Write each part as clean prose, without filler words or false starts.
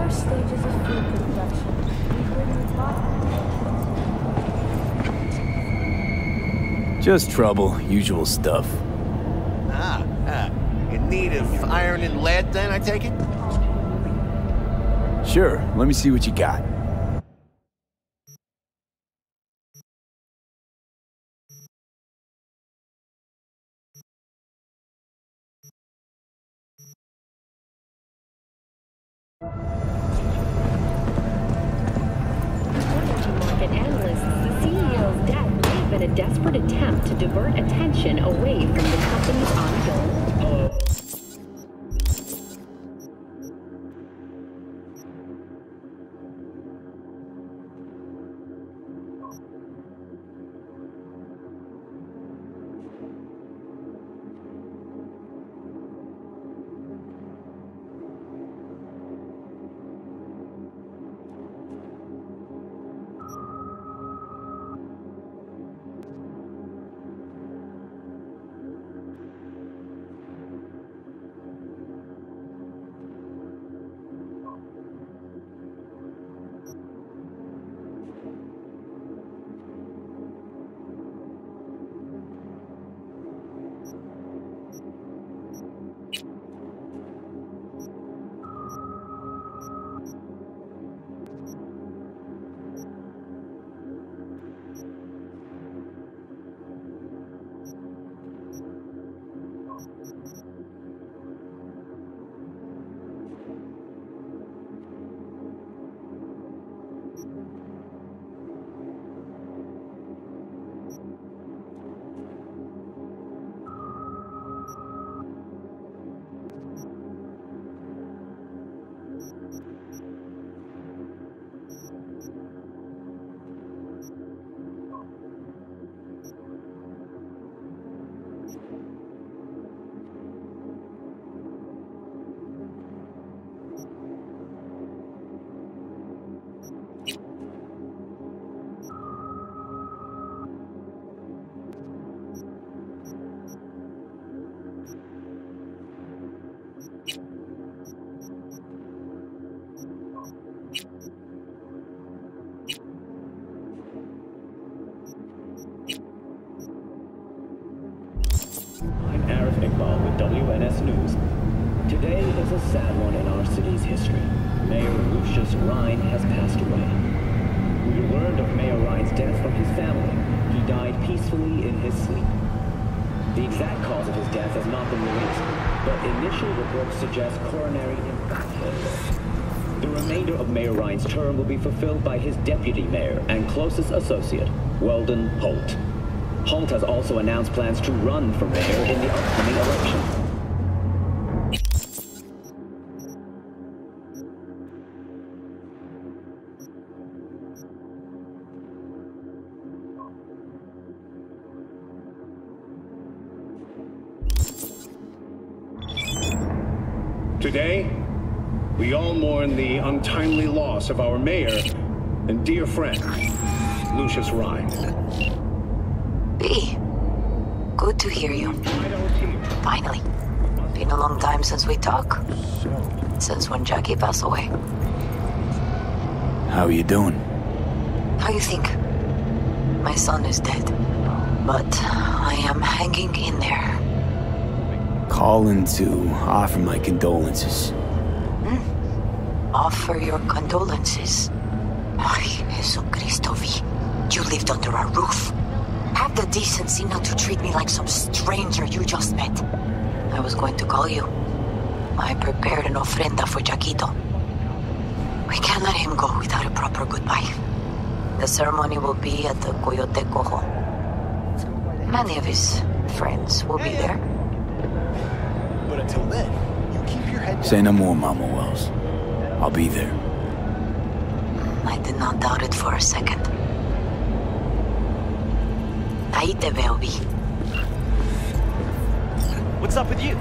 first stages of food production. Just trouble, usual stuff. In need of iron and lead then, I take it? Sure, let me see what you got. Market analysts, the CEO's death may have been a desperate attempt to divert attention away from the company's ongoing. Hello. Today is a sad one in our city's history. Mayor Lucius Rhine has passed away. We learned of Mayor Rhine's death from his family. He died peacefully in his sleep. The exact cause of his death has not been released, but initial reports suggest coronary infarction. The remainder of Mayor Rhine's term will be fulfilled by his deputy mayor and closest associate, Weldon Holt. Holt has also announced plans to run for mayor in the upcoming election. Today, we all mourn the untimely loss of our mayor and dear friend, Lucius Rhine. B. Good to hear you. Finally. Been a long time since we talked. Since when Jackie passed away. How are you doing? How you think? My son is dead. But I am hanging in there. Calling to offer my condolences. Offer your condolences. Ay, Jesucristo, V. You lived under our roof. Have the decency not to treat me like some stranger you just met. I was going to call you. I prepared an ofrenda for Jaquito. We can't let him go without a proper goodbye. The ceremony will be at the Coyote Cojo. Many of his friends will be there. But until then, you keep your head down. Say no more, Mama Wells. I'll be there. I did not doubt it for a second. Ahí te veo, Vi. What's up with you?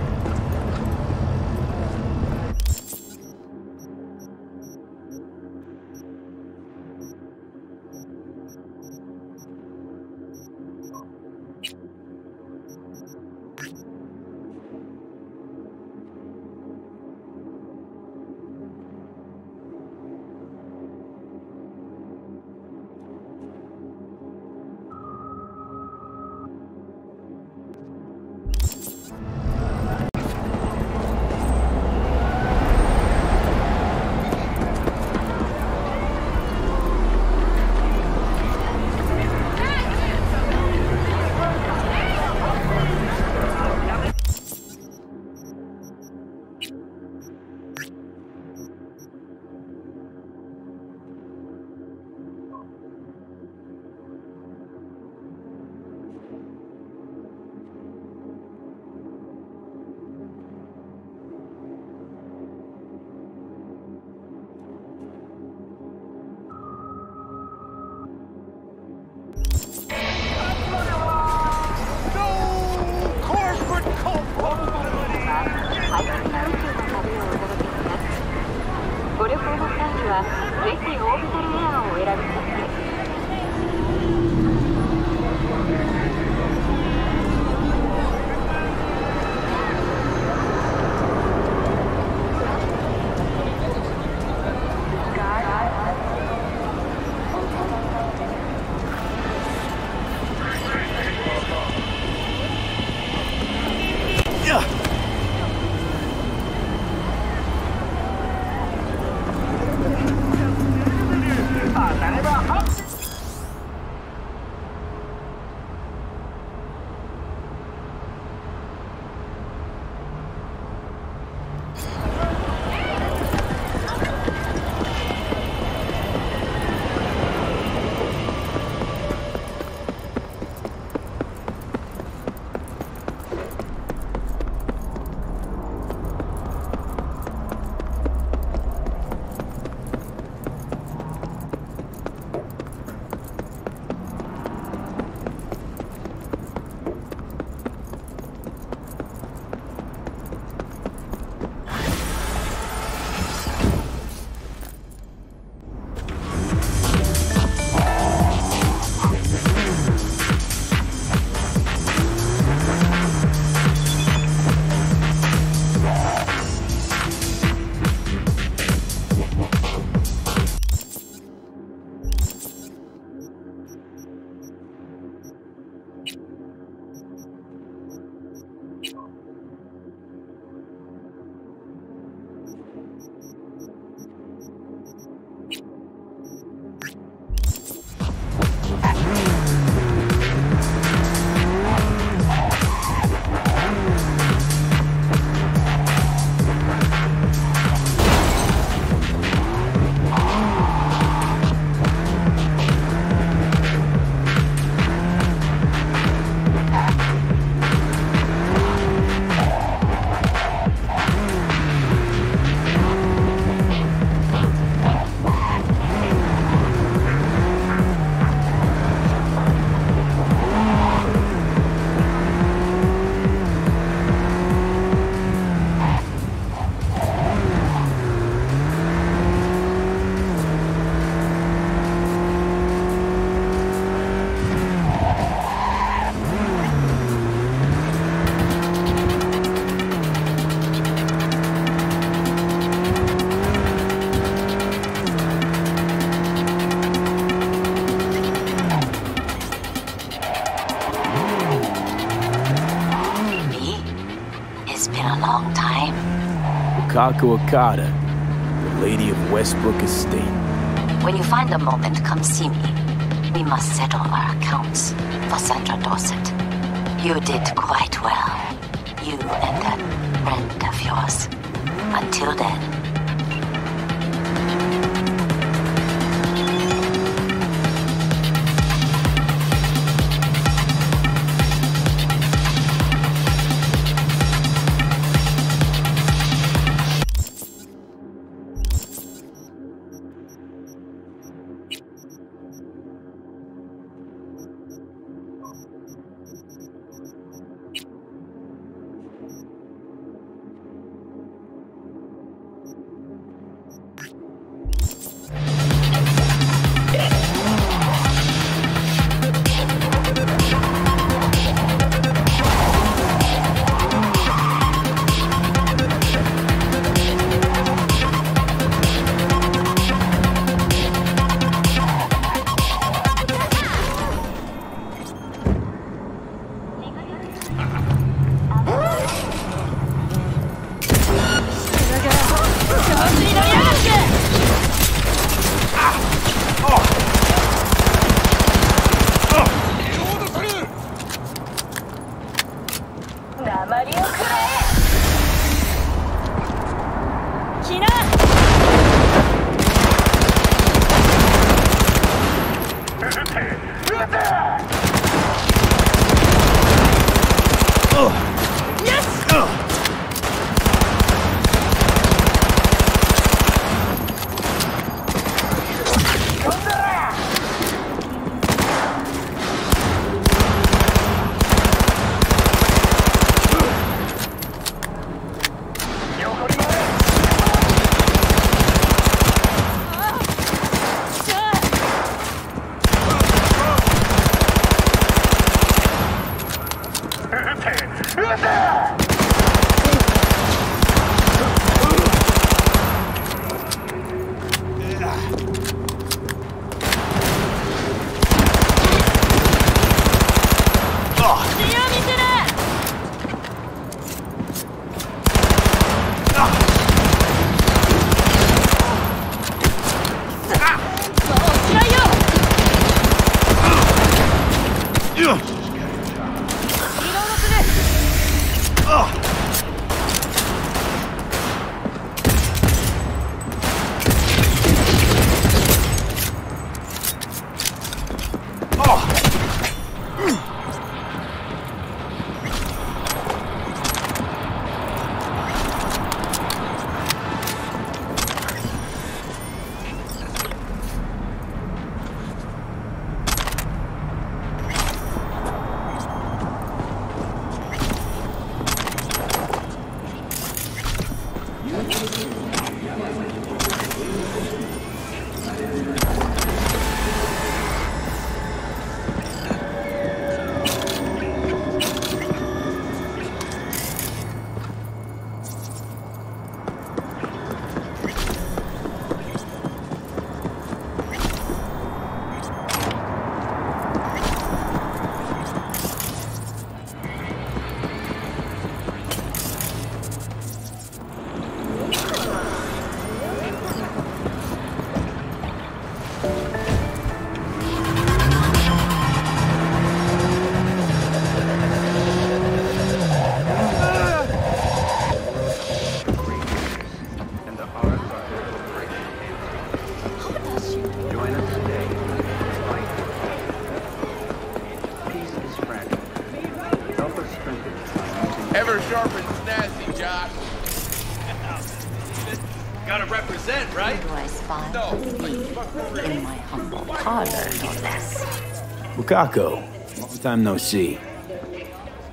はぜひオービタルエアーをお選びください。Kaku Okada, the Lady of Westbrook Estate. When you find a moment, come see me. We must settle our accounts for Sandra Dorset. You did quite well. You and that friend of yours. Until then. represent, right? Do I spy on me in my humble parlor, no less? Bukako, long time no see.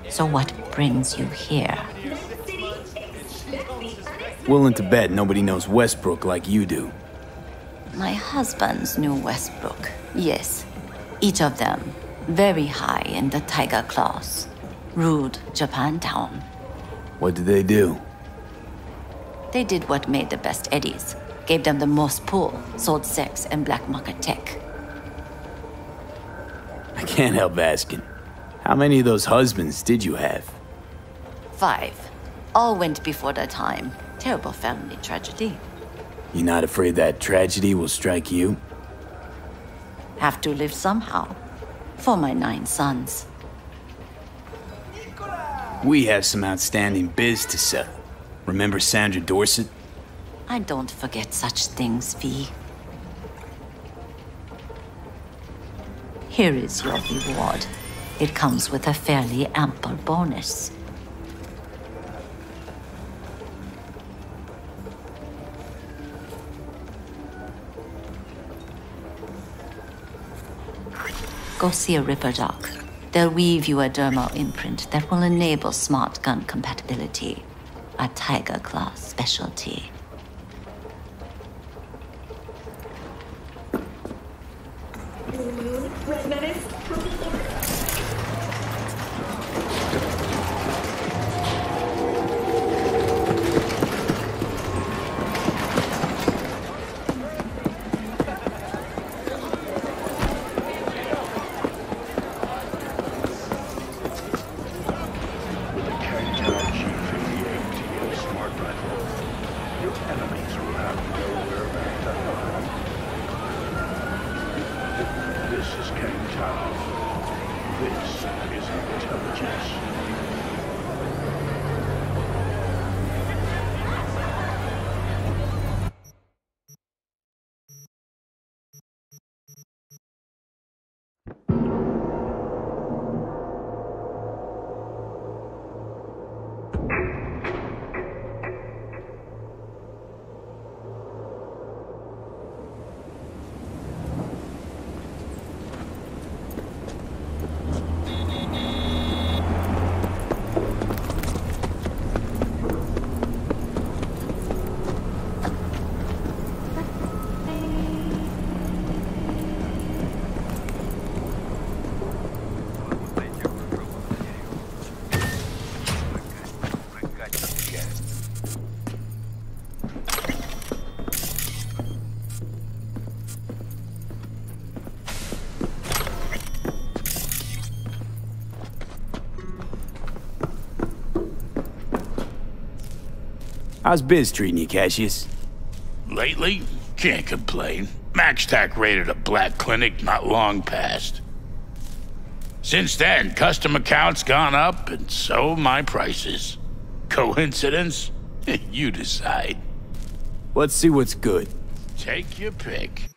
So what brings you here? Willing to bet nobody knows Westbrook like you do. My husbands knew Westbrook, yes. Each of them very high in the Tiger Claws. Ruled Japantown. What did they do? They did what made the best eddies. Gave them the most pull, sold sex and black market tech. I can't help asking. How many of those husbands did you have? 5. All went before their time. Terrible family tragedy. You not afraid that tragedy will strike you? Have to live somehow. For my 9 sons. We have some outstanding biz to settle. Remember Sandra Dorset? I don't forget such things, V. Here is your reward. It comes with a fairly ample bonus. Go see a Ripper Doc. They'll weave you a dermal imprint that will enable smart gun compatibility. A Tiger Claw specialty. How's biz treating you, Cassius? Lately, can't complain. MaxTac raided a black clinic not long past. Since then, custom accounts gone up, and so my prices. Coincidence? You decide. Let's see what's good. Take your pick.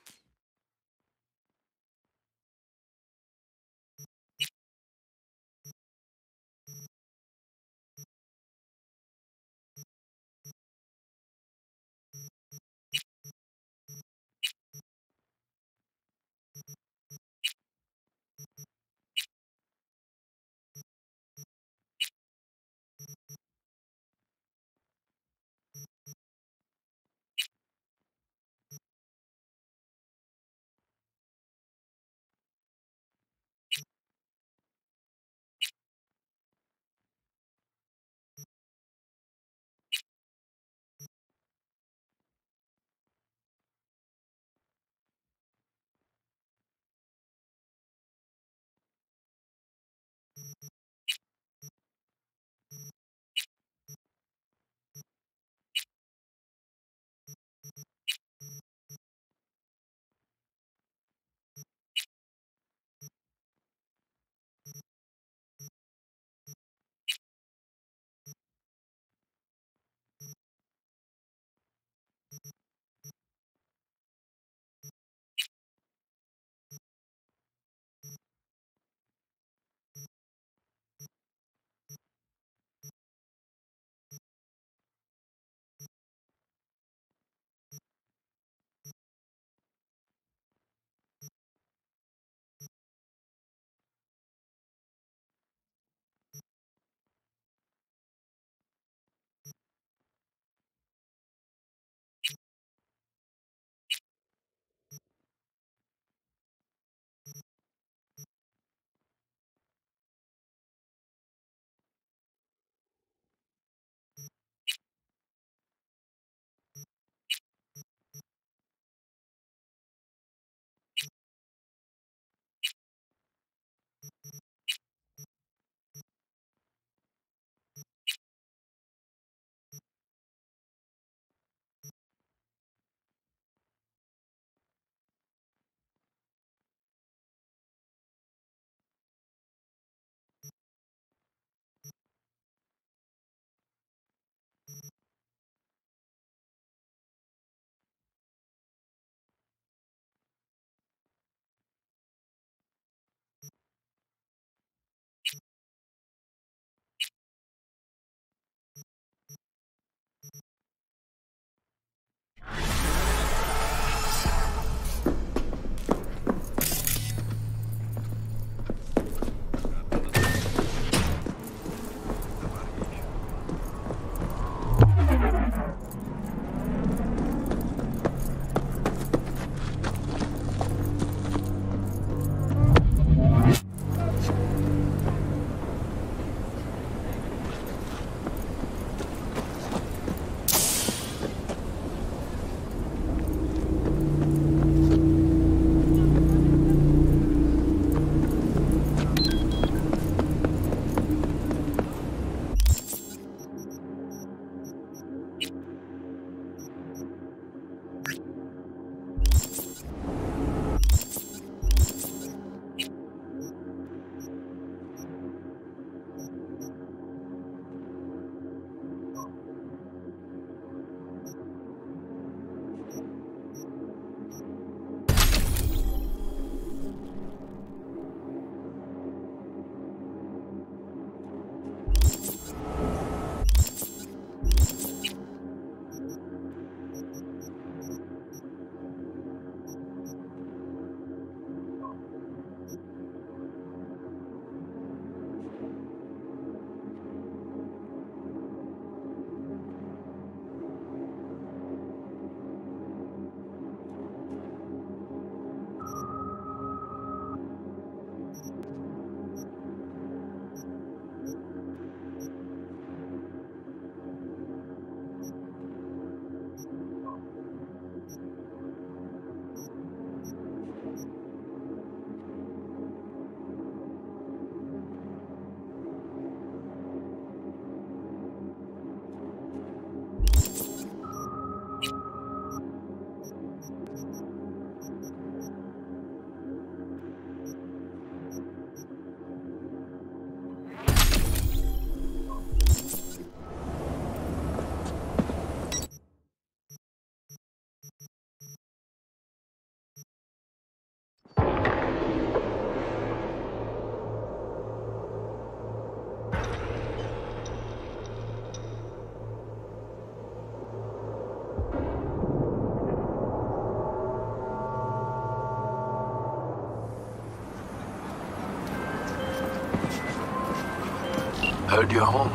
Heard you're home.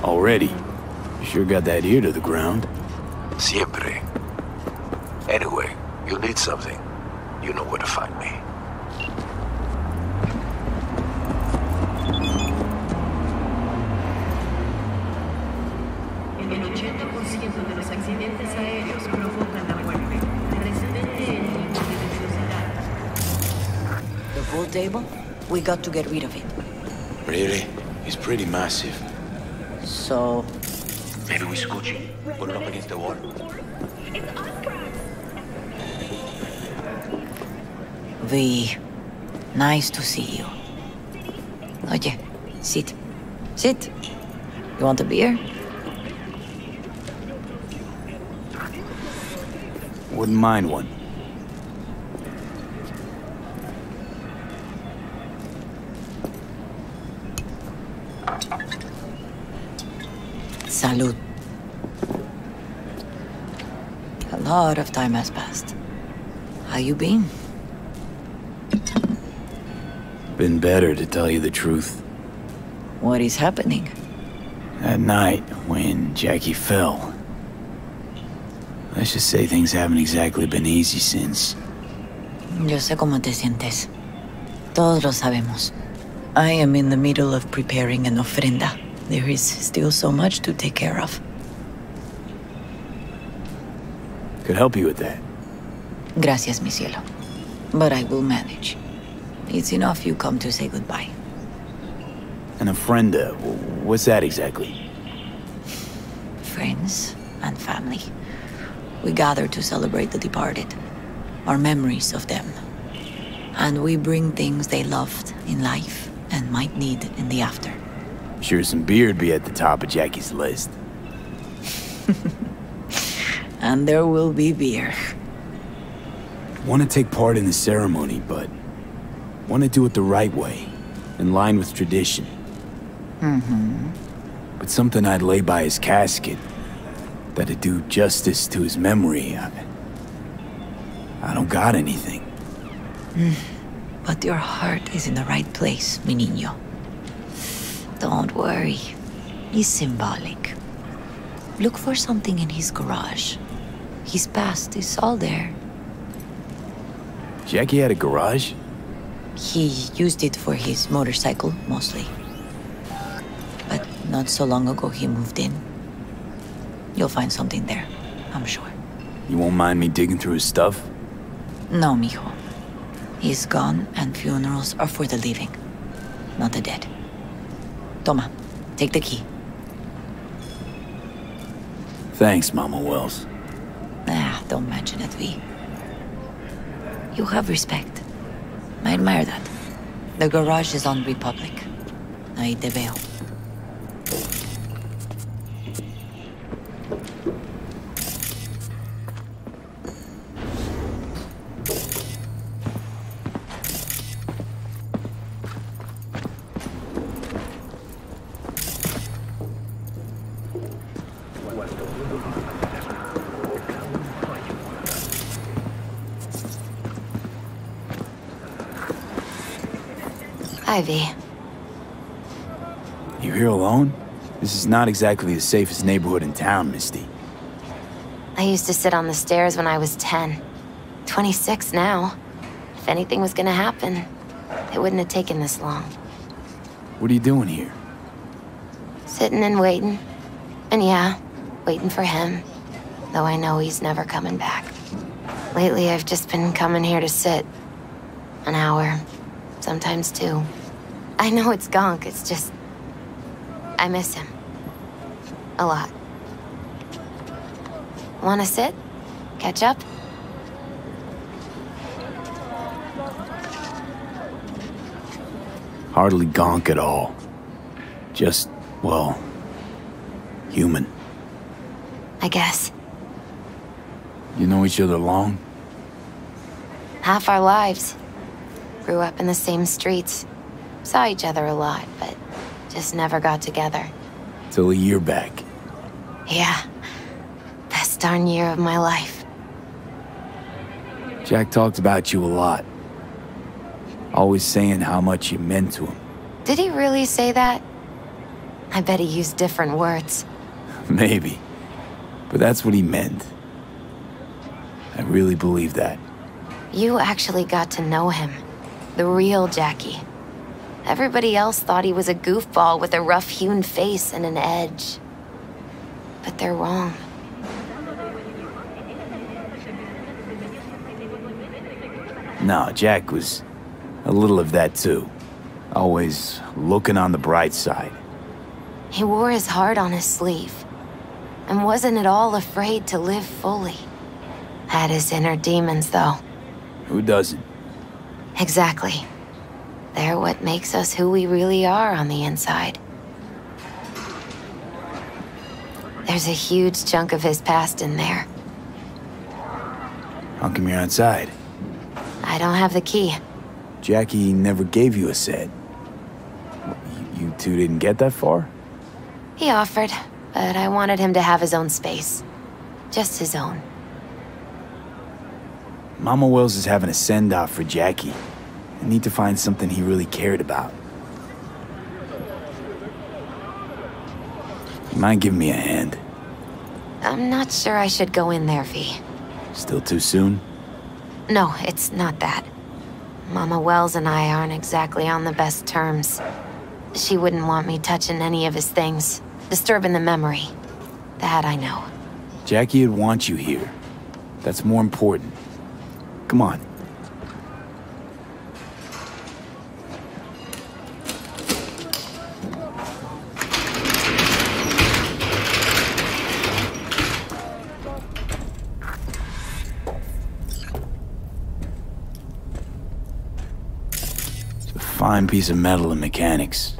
Already? You sure got that ear to the ground. Siempre. Anyway, you need something. You know where to find me. El 80% de los accidentes aéreos provocan la muerte. Residente el límite de velocidad. The pool table? We got to get rid of it. Really? It's pretty massive. So... Maybe we scooch it, put it up against the wall. V, nice to see you. Oye, sit. Sit. You want a beer? Wouldn't mind one. Salud. A lot of time has passed. How you been? Been better, to tell you the truth. What is happening? That night, when Jackie fell. Let's just say things haven't exactly been easy since. Yo sé cómo te sientes. Todos lo sabemos. I am in the middle of preparing an ofrenda. There is still so much to take care of. Could help you with that. Gracias, mi cielo. But I will manage. It's enough you come to say goodbye. An ofrenda, what's that exactly? Friends and family. We gather to celebrate the departed, our memories of them. And we bring things they loved in life and might need in the after. Sure some beer'd be at the top of Jackie's list. And there will be beer. Want to take part in the ceremony, but want to do it the right way, in line with tradition. Mm-hmm. But something I'd lay by his casket that'd do justice to his memory. I don't got anything. But your heart is in the right place, mi niño. Don't worry. It's symbolic. Look for something in his garage. His past is all there. Jackie had a garage? He used it for his motorcycle, mostly. But not so long ago he moved in. You'll find something there, I'm sure. You won't mind me digging through his stuff? No, mijo. He's gone and funerals are for the living, not the dead. Toma, take the key. Thanks, Mama Wells. Don't mention it, V. You have respect. I admire that. The garage is on Republic. Ahí te veo. Ivy. You here alone? This is not exactly the safest neighborhood in town, Misty. I used to sit on the stairs when I was 10. 26 now. If anything was gonna happen, it wouldn't have taken this long. What are you doing here? Sitting and waiting. And yeah, waiting for him. Though I know he's never coming back. Lately, I've just been coming here to sit. An hour. Sometimes two. I know it's gunk, it's just... I miss him. A lot. Wanna sit? Catch up? Hardly gonk at all. Just, well, human. I guess. You know each other long? Half our lives. Grew up in the same streets. Saw each other a lot, but just never got together. Till a year back. Yeah. Best darn year of my life. Jack talked about you a lot. Always saying how much you meant to him. Did he really say that? I bet he used different words. Maybe. But that's what he meant. I really believe that. You actually got to know him. The real Jackie. Everybody else thought he was a goofball with a rough-hewn face and an edge. But they're wrong. No, Jack was a little of that too. Always looking on the bright side. He wore his heart on his sleeve. And wasn't at all afraid to live fully. Had his inner demons, though. Who doesn't? Exactly. They're what makes us who we really are on the inside. There's a huge chunk of his past in there. How come you're outside? I don't have the key. Jackie never gave you a set. You two didn't get that far? He offered, but I wanted him to have his own space. Just his own. Mama Wells is having a send-off for Jackie. I need to find something he really cared about. You mind giving me a hand? I'm not sure I should go in there, V. Still too soon? No, it's not that. Mama Wells and I aren't exactly on the best terms. She wouldn't want me touching any of his things, disturbing the memory. That I know. Jackie would want you here. That's more important. Come on. It's a fine piece of metal in mechanics.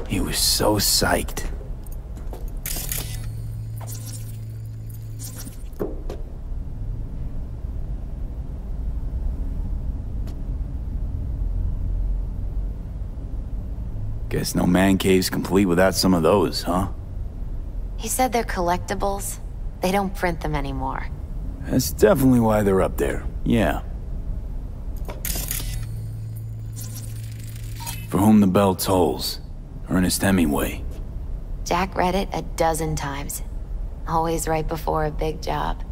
He was so psyched. Guess no man cave's complete without some of those, huh? He said they're collectibles. They don't print them anymore. That's definitely why they're up there, yeah. For Whom the Bell Tolls, Ernest Hemingway. Jack read it a dozen times. Always right before a big job.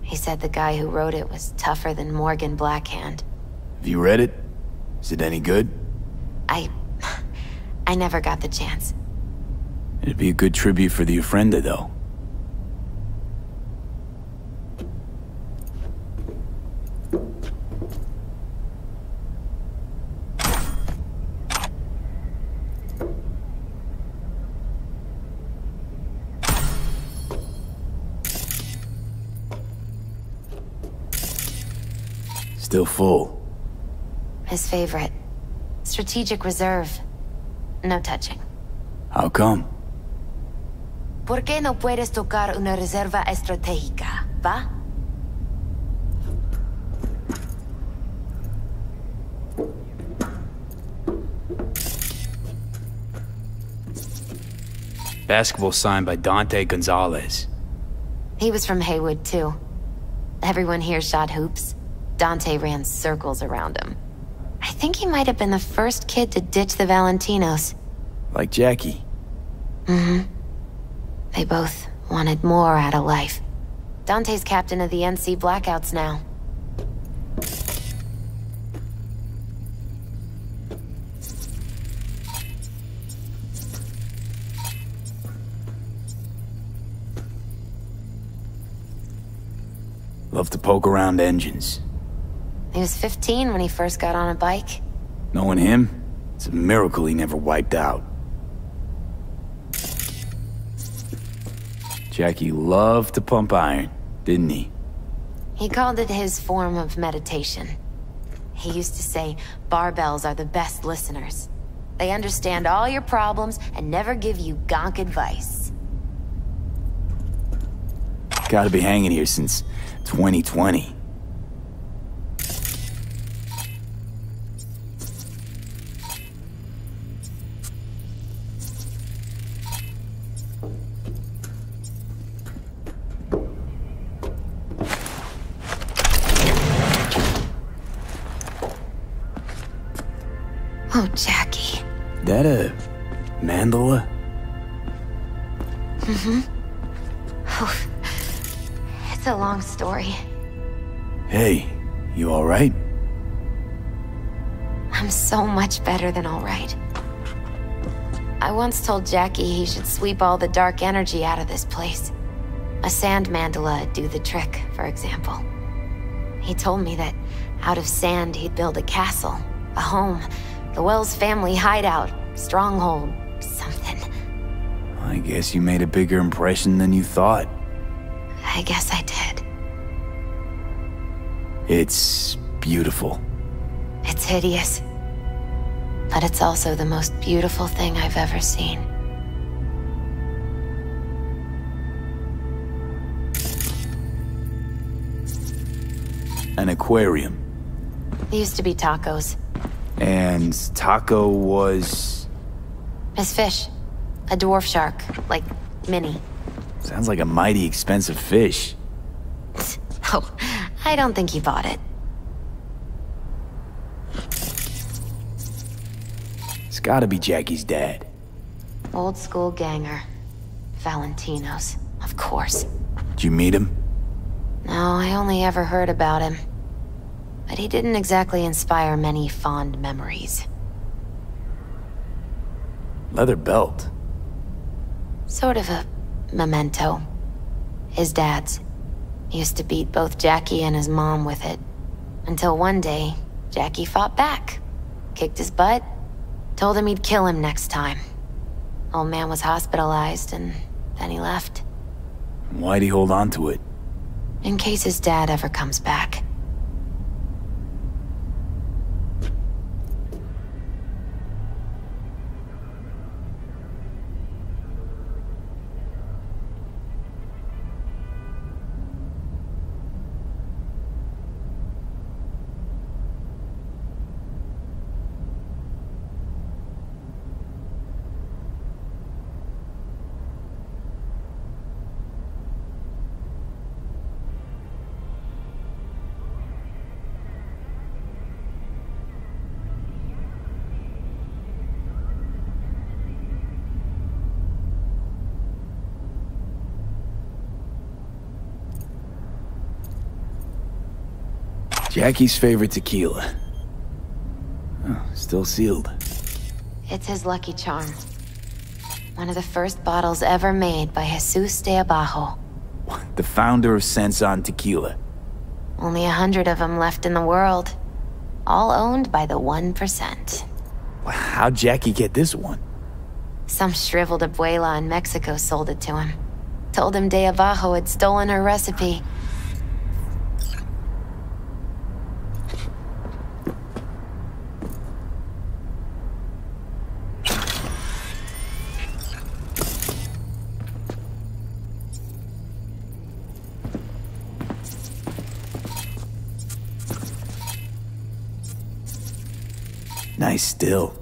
He said the guy who wrote it was tougher than Morgan Blackhand. Have you read it? Is it any good? I never got the chance. It'd be a good tribute for the Ofrenda, though. Still full. His favorite. Strategic Reserve. No touching. How come? ¿Por qué no puedes tocar una reserva estratégica, va? Basketball signed by Dante Gonzalez. He was from Haywood, too. Everyone here shot hoops. Dante ran circles around him. I think he might have been the first kid to ditch the Valentinos. Like Jackie. Mm-hmm. They both wanted more out of life. Dante's captain of the NC Blackouts now. Love to poke around engines. He was 15 when he first got on a bike. Knowing him, it's a miracle he never wiped out. Jackie loved to pump iron, didn't he? He called it his form of meditation. He used to say, barbells are the best listeners. They understand all your problems and never give you gonk advice. Gotta be hanging here since 2020. Oh, Jackie. That a Mandala? Mm-hmm. It's a long story. Hey, you alright? I'm so much better than alright. I once told Jackie he should sweep all the dark energy out of this place. A sand mandala'd do the trick, for example. He told me that out of sand he'd build a castle, a home, the Wells family hideout, stronghold, something. I guess you made a bigger impression than you thought. I guess I did. It's beautiful. It's hideous. But it's also the most beautiful thing I've ever seen. An aquarium. They used to be tacos. And Taco was... His fish. A dwarf shark. Like, mini. Sounds like a mighty expensive fish. Oh, I don't think he bought it. It's gotta be Jackie's dad. Old school ganger. Valentino's, of course. Did you meet him? No, I only ever heard about him. But he didn't exactly inspire many fond memories. Leather belt. Sort of a memento. His dad's. He used to beat both Jackie and his mom with it. Until one day, Jackie fought back. Kicked his butt. Told him he'd kill him next time. Old man was hospitalized, and then he left. Why'd he hold on to it? In case his dad ever comes back. Jackie's favorite tequila. Oh, still sealed. It's his lucky charm. One of the first bottles ever made by Jesus de Abajo. The founder of Senson Tequila. Only 100 of them left in the world. All owned by the 1%. How'd Jackie get this one? Some shriveled abuela in Mexico sold it to him. Told him de Abajo had stolen her recipe. Nice still.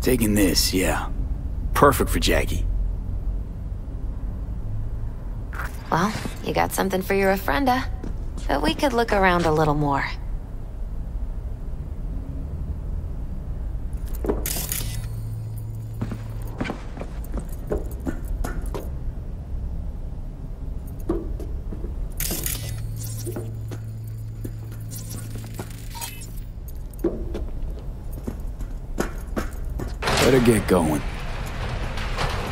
Taking this, yeah. Perfect for Jackie. Well, you got something for your ofrenda. But we could look around a little more. Better get going.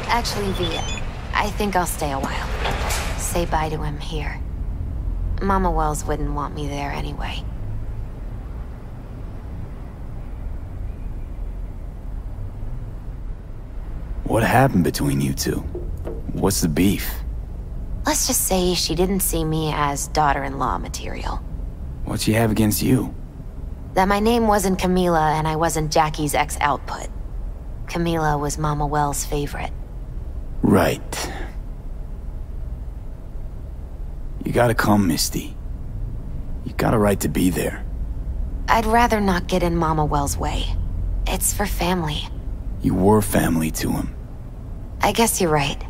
Actually, V, I think I'll stay a while. Say bye to him here. Mama Wells wouldn't want me there anyway. What happened between you two? What's the beef? Let's just say she didn't see me as daughter-in-law material. What'd she have against you? That my name wasn't Camila and I wasn't Jackie's ex-output. Camila was Mama Wells' favorite. Right. You gotta come, Misty. You got a right to be there. I'd rather not get in Mama Wells' way. It's for family. You were family to him. I guess you're right.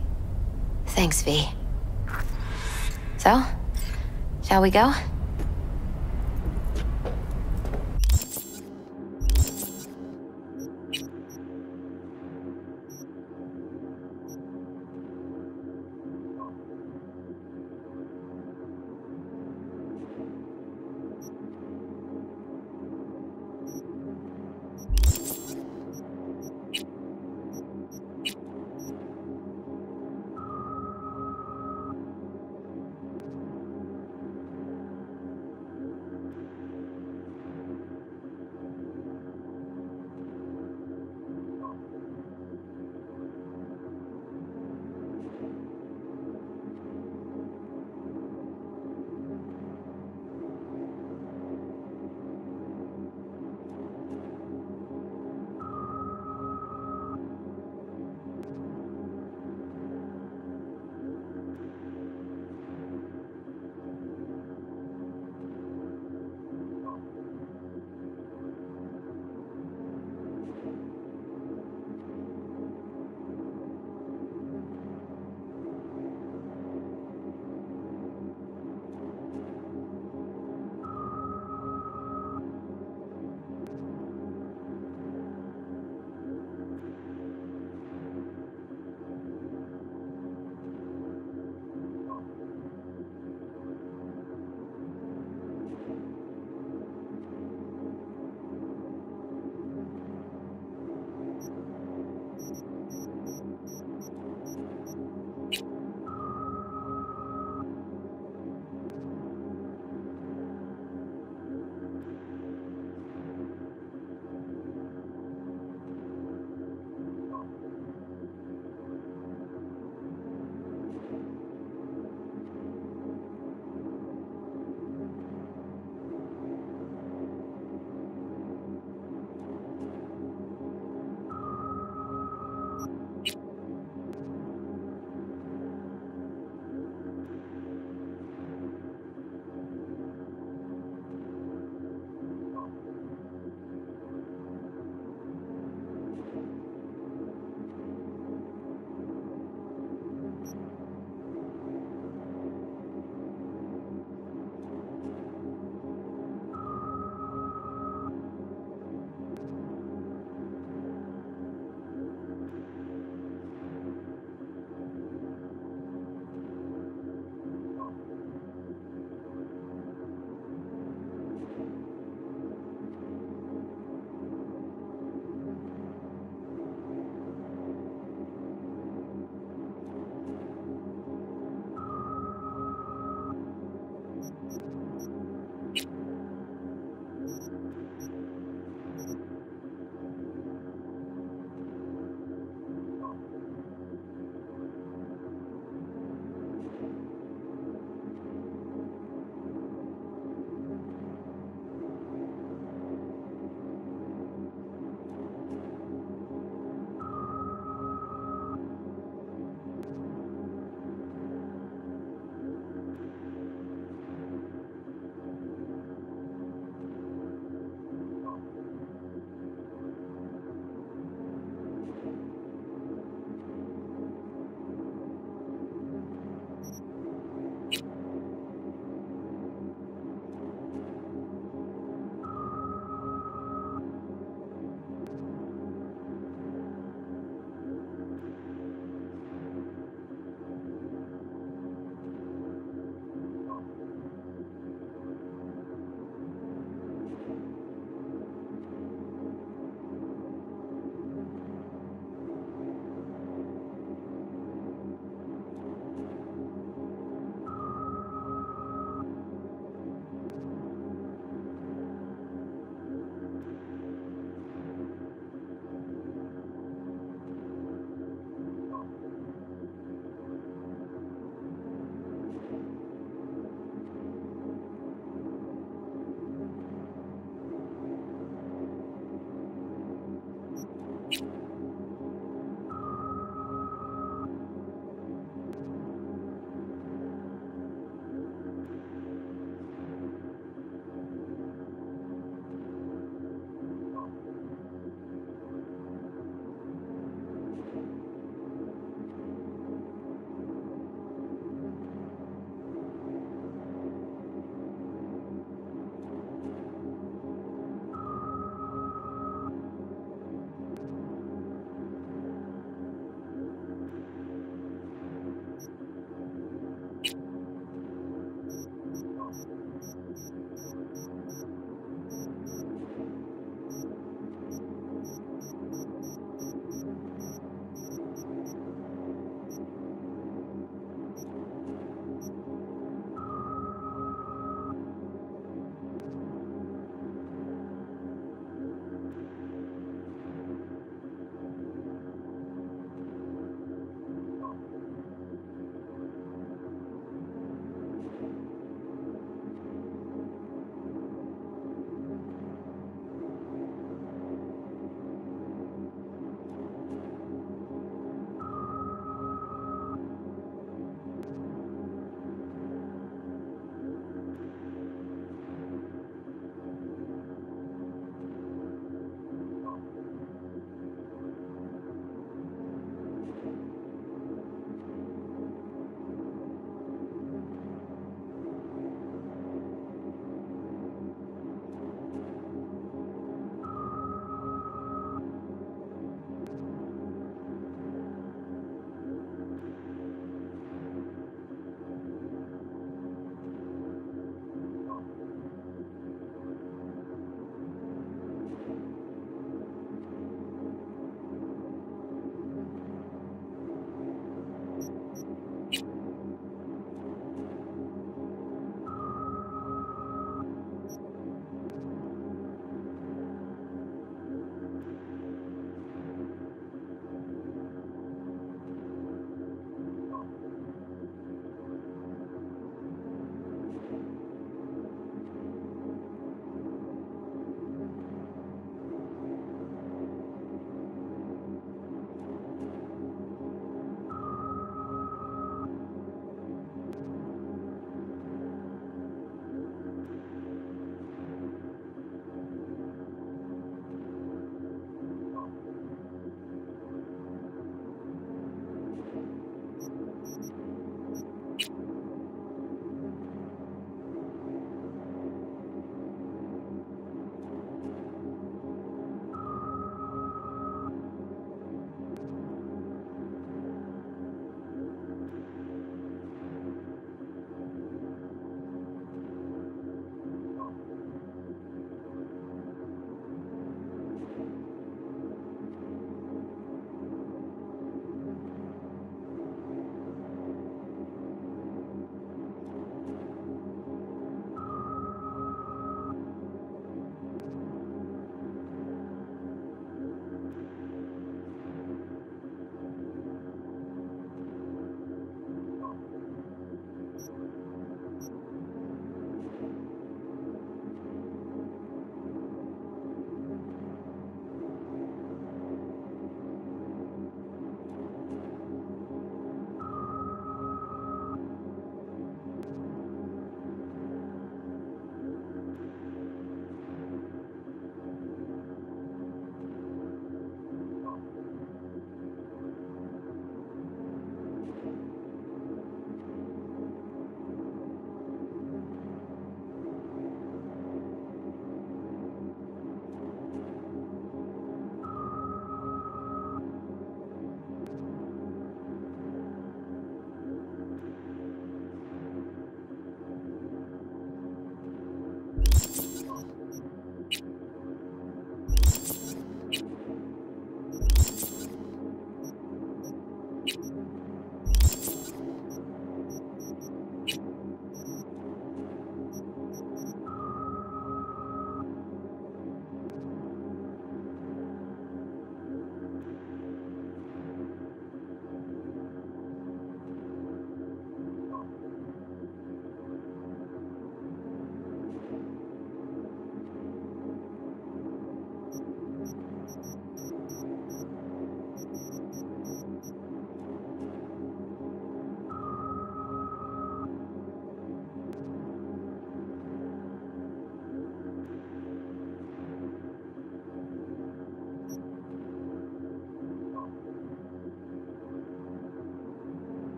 Thanks, V. So, shall we go?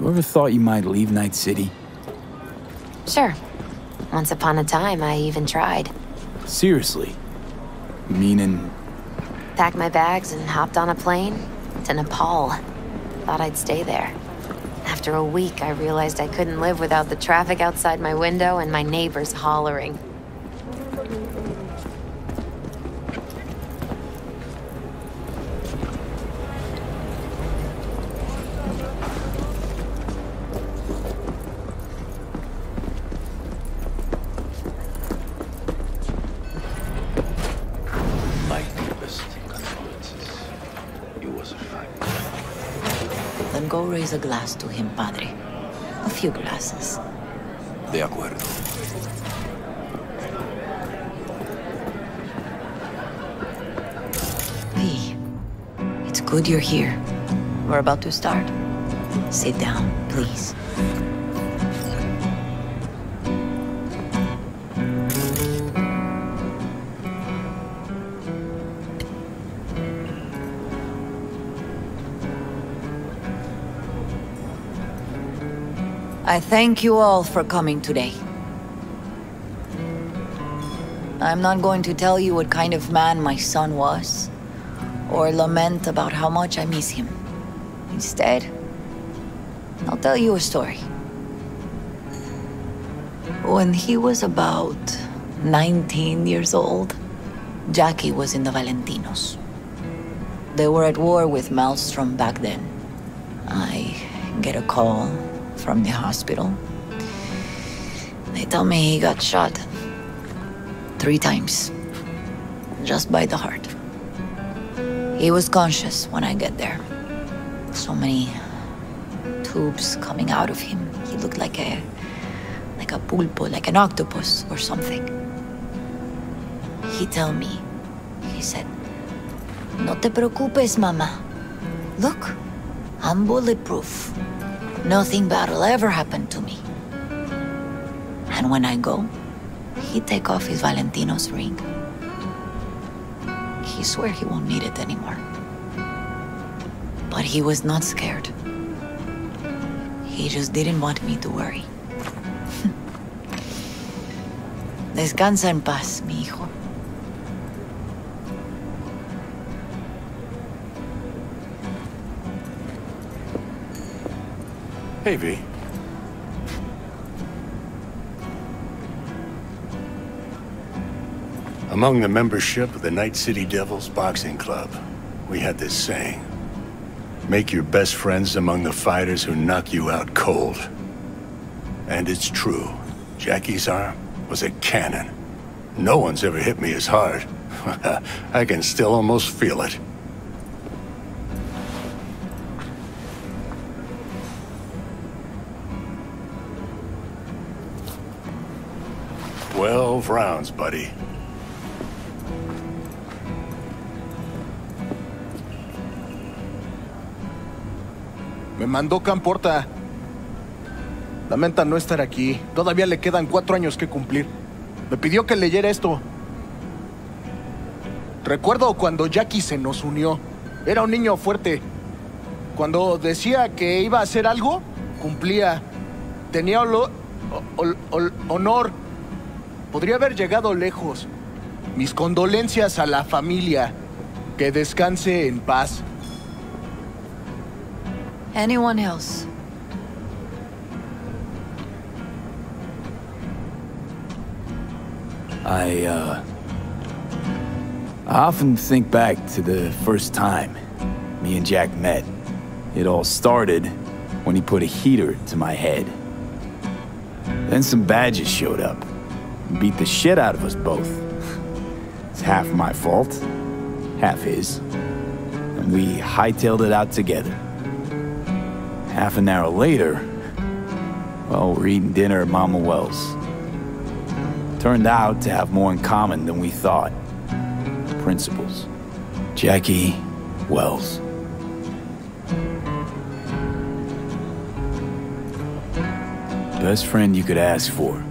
You ever thought you might leave Night City? Sure. Once upon a time, I even tried. Seriously? Meaning... Packed my bags and hopped on a plane to Nepal. Thought I'd stay there. After a week, I realized I couldn't live without the traffic outside my window and my neighbors hollering. Then go raise a glass to him, Padre. A few glasses. De acuerdo. Hey, it's good you're here. We're about to start. Sit down, please. I thank you all for coming today. I'm not going to tell you what kind of man my son was, or lament about how much I miss him. Instead, I'll tell you a story. When he was about 19 years old, Jackie was in the Valentinos. They were at war with Maelstrom back then. I get a call from the hospital. They tell me he got shot 3 times, just by the heart. He was conscious when I get there. So many tubes coming out of him. He looked like a pulpo, like an octopus or something. He tell me, he said, "No te preocupes, mama. Look, I'm bulletproof. Nothing bad will ever happen to me." And when I go, he take off his Valentino's ring. He swear he won't need it anymore. But he was not scared. He just didn't want me to worry. Descansa en paz, mi hijo. Hey, V. Among the membership of the Night City Devils Boxing Club, we had this saying: make your best friends among the fighters who knock you out cold. And it's true. Jackie's arm was a cannon. No one's ever hit me as hard. I can still almost feel it. "12 rounds, buddy." Me mandó Camporta. Lamenta no estar aquí. Todavía le quedan 4 años que cumplir. Me pidió que leyera esto. Recuerdo cuando Jackie se nos unió. Era un niño fuerte. Cuando decía que iba a hacer algo, cumplía. Tenía honor. Podría haber llegado lejos. Mis condolencias a la familia. Que descanse en paz. Anyone else? I often think back to the first time me and Jack met. It all started when he put a heater to my head. Then some badges showed up and beat the shit out of us both. It's half my fault, half his. And we hightailed it out together. Half an hour later, well, we're eating dinner at Mama Wells. Turned out to have more in common than we thought. Principles. Jackie Wells. Best friend you could ask for.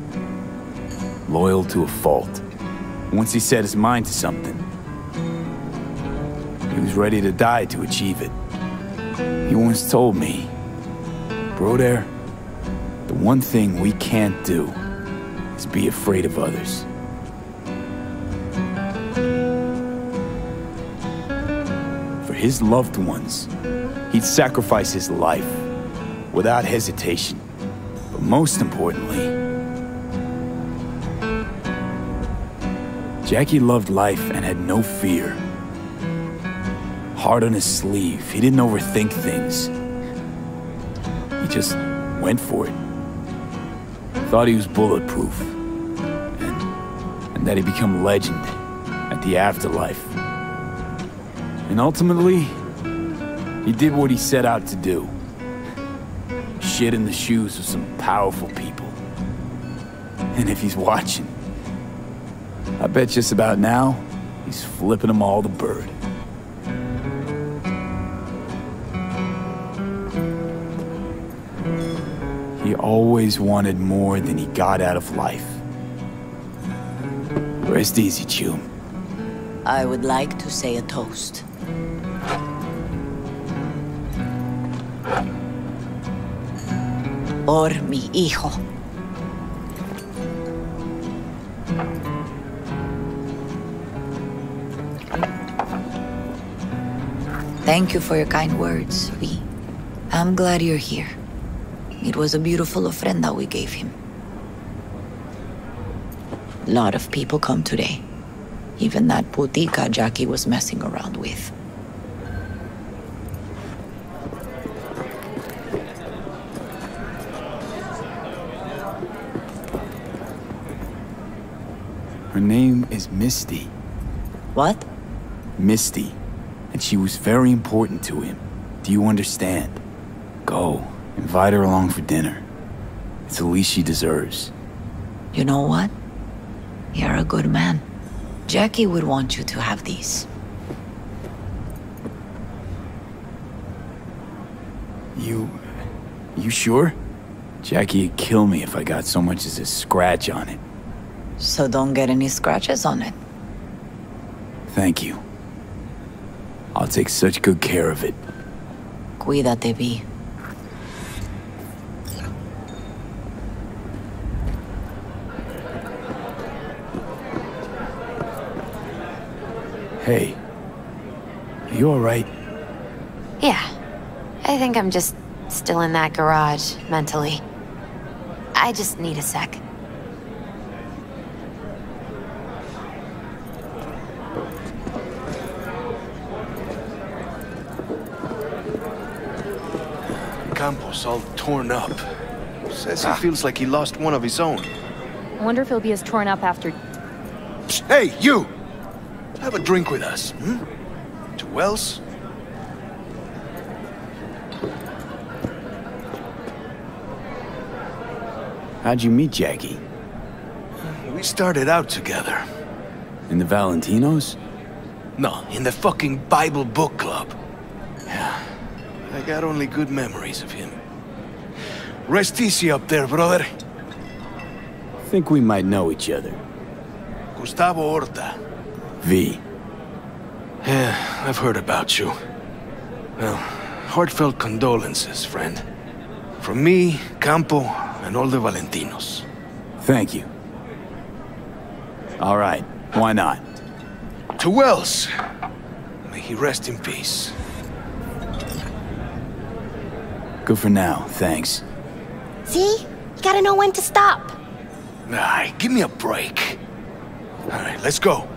Loyal to a fault. Once he set his mind to something, he was ready to die to achieve it. He once told me, Brother, the one thing we can't do is be afraid of others. For his loved ones, he'd sacrifice his life without hesitation. But most importantly, Jackie loved life and had no fear. Heart on his sleeve, he didn't overthink things. He just went for it. Thought he was bulletproof. And that he'd become legend at the afterlife. And ultimately, he did what he set out to do. Shit in the shoes of some powerful people. And if he's watching, I bet just about now, he's flipping them all the bird. He always wanted more than he got out of life. Rest easy, Chum. I would like to say a toast. Por mi hijo. Thank you for your kind words, V. I'm glad you're here. It was a beautiful ofrenda we gave him. A lot of people come today. Even that putica Jackie was messing around with. Her name is Misty. What? Misty. And she was very important to him. Do you understand? Go. Invite her along for dinner. It's the least she deserves. You know what? You're a good man. Jackie would want you to have these. You sure? Jackie'd kill me if I got so much as a scratch on it. So don't get any scratches on it. Thank you. I'll take such good care of it. Cuídate, V. Hey. Are you alright? Yeah. I think I'm just still in that garage, mentally. I just need a sec. Campos all torn up. Says he feels like he lost one of his own. I wonder if he'll be as torn up after... Psst, hey, you! Have a drink with us, hmm? To Wells? How'd you meet Jackie? We started out together. In the Valentinos? No, in the fucking Bible book club. Yeah, I got only good memories of him. Rest easy up there, brother. Think we might know each other. Gustavo Horta. V. Yeah, I've heard about you. Well, heartfelt condolences, friend. From me, Campo, and all the Valentinos. Thank you. All right, why not? To Wells. May he rest in peace. Good for now, thanks. See? You gotta know when to stop. Nah, give me a break. All right, let's go.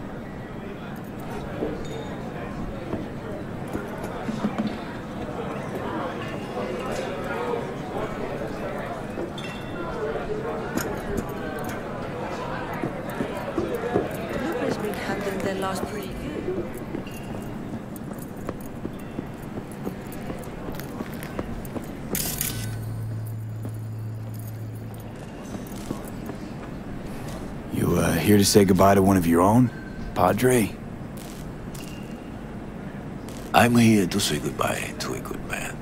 Luper's been handling their loss pretty good. You, here to say goodbye to one of your own? Padre? I'm here to say goodbye to a good man.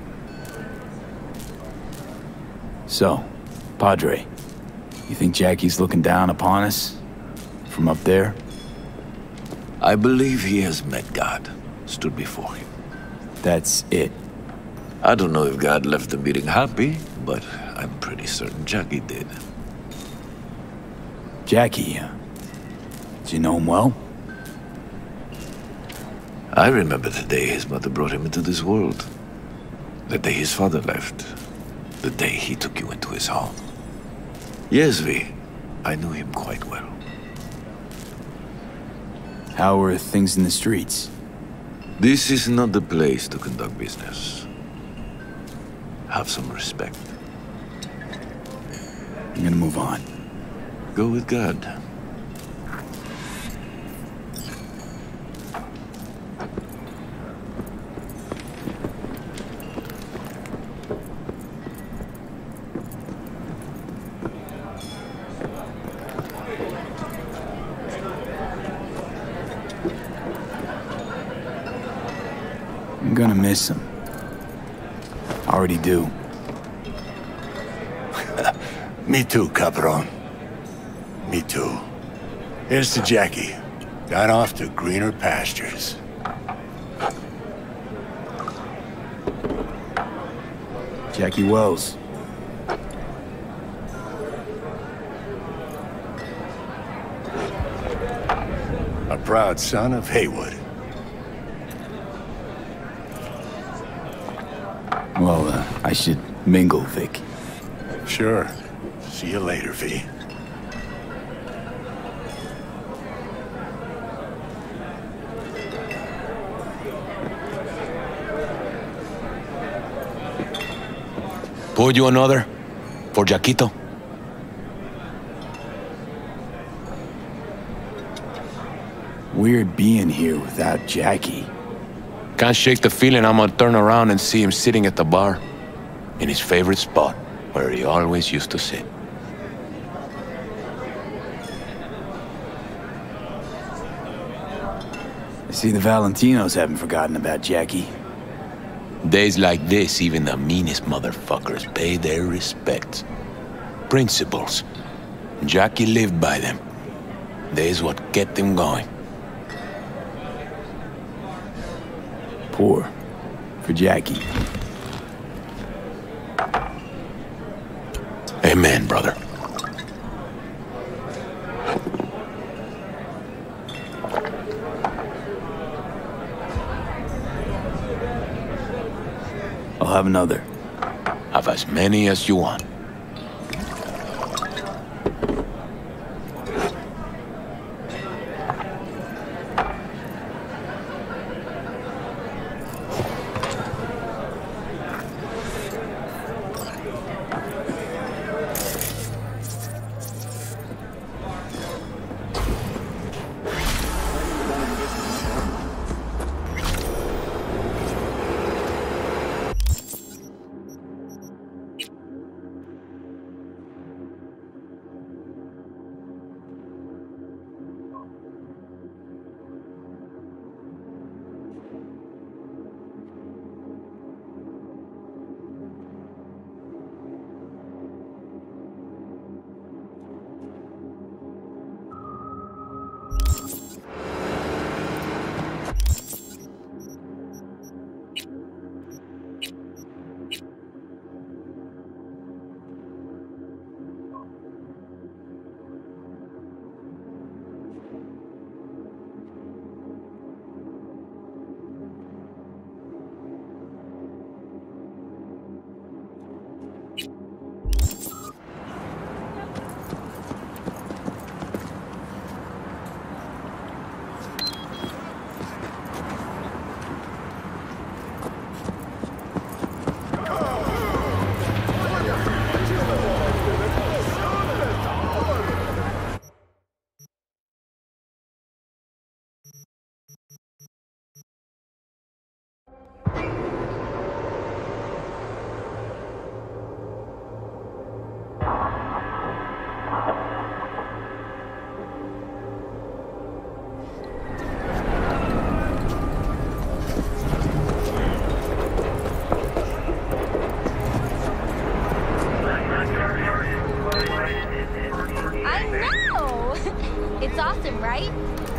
So, Padre, you think Jackie's looking down upon us? From up there? I believe he has met God, stood before him. That's it. I don't know if God left the meeting happy, but I'm pretty certain Jackie did. Jackie, did you know him well? I remember the day his mother brought him into this world. The day his father left. The day he took you into his home. Yes, V. I knew him quite well. How were things in the streets? This is not the place to conduct business. Have some respect. I'm gonna move on. Go with God. I'm gonna miss him. Already do. Me too, cabron. Me too. Here's to Jackie. Gone off to greener pastures. Jackie Wells. A proud son of Haywood. Well, I should mingle, Vic. Sure. See you later, V. Pour you another? For Jaquito? Weird being here without Jackie. Can't shake the feeling I'm gonna turn around and see him sitting at the bar. In his favorite spot, where he always used to sit. I see the Valentinos haven't forgotten about Jackie. Days like this, even the meanest motherfuckers pay their respects. Principles. Jackie lived by them. They's what kept him going. Pour. For Jackie. Amen, brother. I'll have another. Have as many as you want.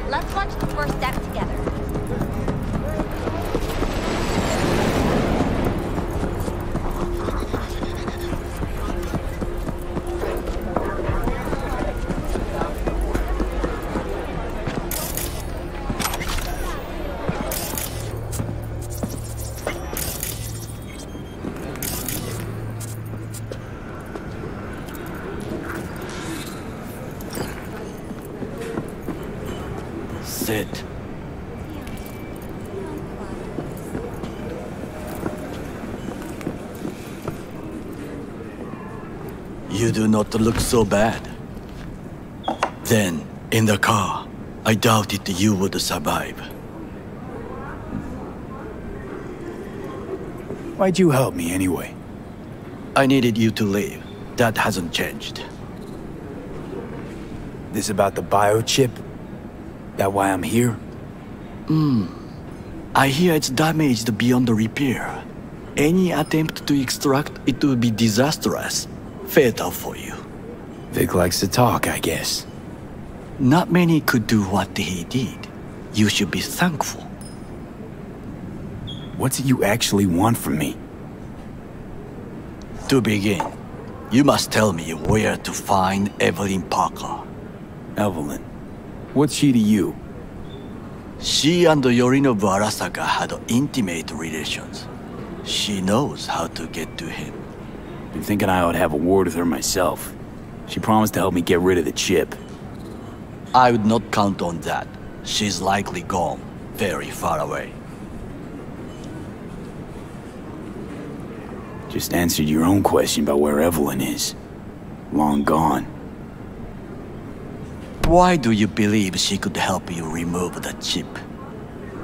Let's watch the first act together. it. You do not look so bad. Then, in the car, I doubted you would survive. Why'd you help me anyway? I needed you to leave. That hasn't changed. This about the biochip? That why I'm here? I hear it's damaged beyond repair. Any attempt to extract it would be disastrous. Fatal for you. Vic likes to talk, I guess. Not many could do what he did. You should be thankful. What's it you actually want from me? To begin, you must tell me where to find Evelyn Parker. Evelyn? What's she to you? She and Yorinobu Arasaka had intimate relations. She knows how to get to him. Been thinking I ought to have a word with her myself. She promised to help me get rid of the chip. I would not count on that. She's likely gone, very far away. Just answered your own question about where Evelyn is. Long gone. Why do you believe she could help you remove the chip?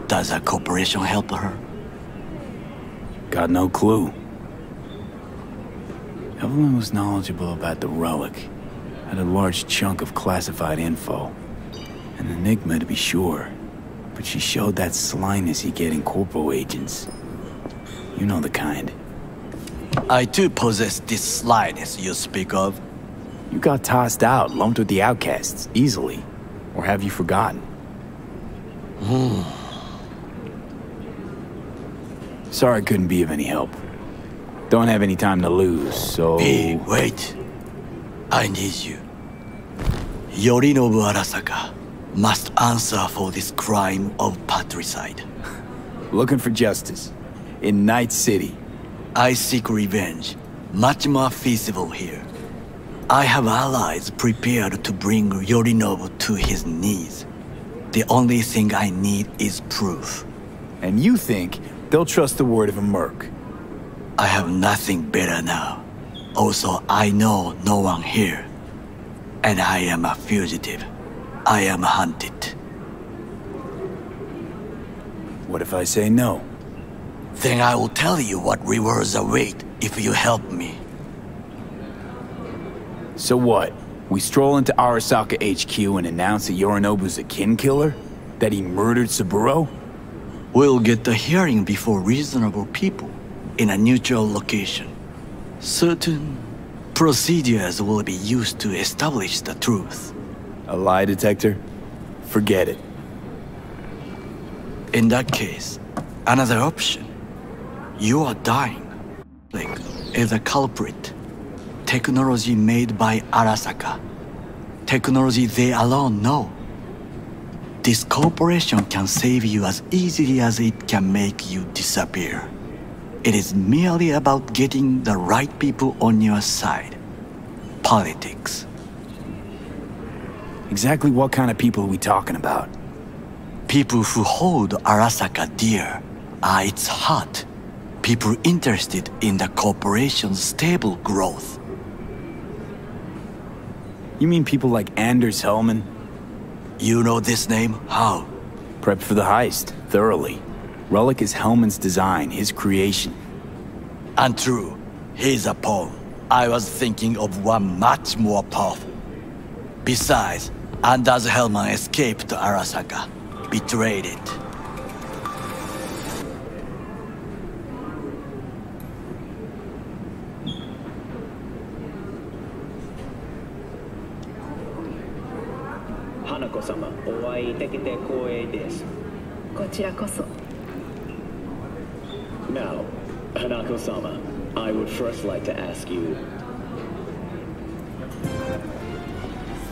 Does a corporation help her? Got no clue. Evelyn was knowledgeable about the relic. Had a large chunk of classified info. An enigma to be sure. But she showed that slyness you get in corpo agents. You know the kind. I too possess this slyness you speak of. You got tossed out, lumped with the outcasts, easily. Or have you forgotten? Sorry I couldn't be of any help. Don't have any time to lose, so... Hey, wait. I need you. Yorinobu Arasaka must answer for this crime of patricide. Looking for justice. In Night City. I seek revenge. Much more feasible here. I have allies prepared to bring Yorinobu to his knees. The only thing I need is proof. And you think they'll trust the word of a merc? I have nothing better now. Also, I know no one here. And I am a fugitive. I am hunted. What if I say no? Then I will tell you what rewards await if you help me. So what? We stroll into Arasaka HQ and announce that Yorinobu's a kin killer? That he murdered Saburo? We'll get the hearing before reasonable people, in a neutral location. Certain procedures will be used to establish the truth. A lie detector? Forget it. In that case, another option. You are dying. Is a culprit. Technology made by Arasaka. Technology they alone know. This corporation can save you as easily as it can make you disappear. It is merely about getting the right people on your side. Politics. Exactly what kind of people are we talking about? People who hold Arasaka dear are its heart. People interested in the corporation's stable growth. You mean people like Anders Hellman? You know this name? How? Prepped for the heist, thoroughly. Relic is Hellman's design, his creation. Untrue. He's a pawn. I was thinking of one much more powerful. Besides, Anders Hellman escaped Arasaka. Betrayed it. Hanako-sama, お会いできて光栄です。こちらこそ。Now, Hanako-sama, I would first like to ask you...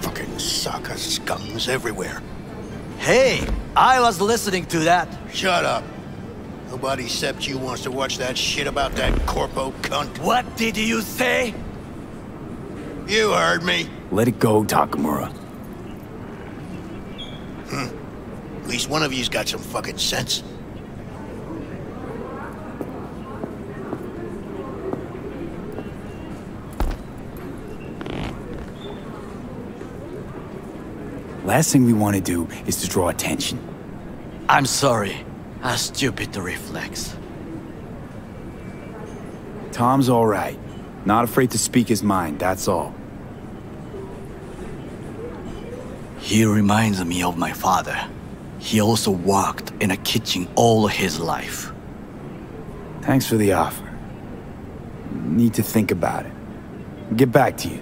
Fucking Saka scums everywhere. Hey, I was listening to that. Shut up. Nobody except you wants to watch that shit about that corpo cunt. What did you say? You heard me. Let it go, Takamura. At least one of you's got some fucking sense. Last thing we want to do is to draw attention. I'm sorry. A stupid reflex. Tom's all right. Not afraid to speak his mind, that's all. He reminds me of my father. He also worked in a kitchen all his life. Thanks for the offer. Need to think about it. Get back to you.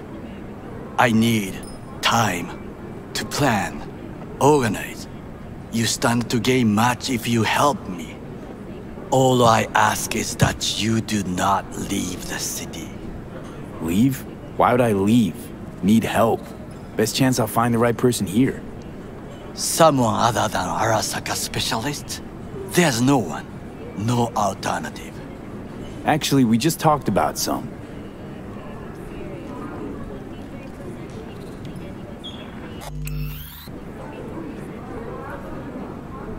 I need time to plan, organize. You stand to gain much if you help me. All I ask is that you do not leave the city. Leave? Why would I leave? Need help. Best chance I'll find the right person here. Someone other than Arasaka specialist? There's no one. No alternative. Actually, we just talked about some.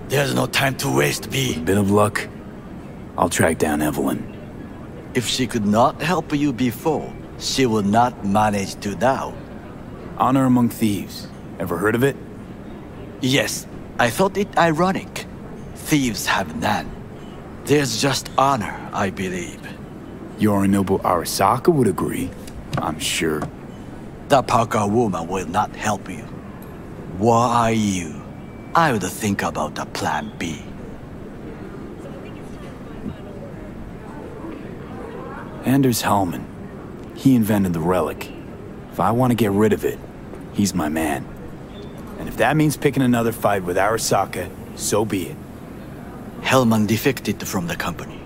There's no time to waste, B. Bit of luck. I'll track down Evelyn. If she could not help you before, she will not manage to now. Honor among thieves. Ever heard of it? Yes, I thought it ironic. Thieves have none. There's just honor, I believe. Yorinobu Arasaka would agree, I'm sure. The Parker woman will not help you. What are you? I would think about a plan B. Anders Hellman. He invented the relic. If I want to get rid of it, he's my man. And if that means picking another fight with Arasaka, so be it. Hellman defected from the company.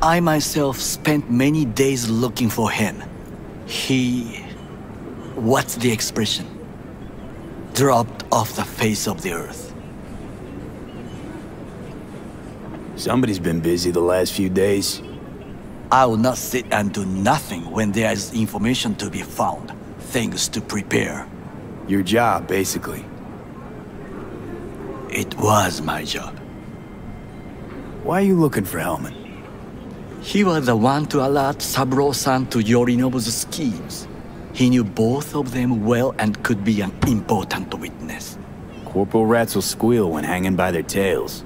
I myself spent many days looking for him. He... what's the expression? Dropped off the face of the earth. Somebody's been busy the last few days. I will not sit and do nothing when there is information to be found. Things to prepare. Your job, basically. It was my job. Why are you looking for Hellman? He was the one to alert Saburo-san to Yorinobu's schemes. He knew both of them well and could be an important witness. Corporal rats will squeal when hanging by their tails.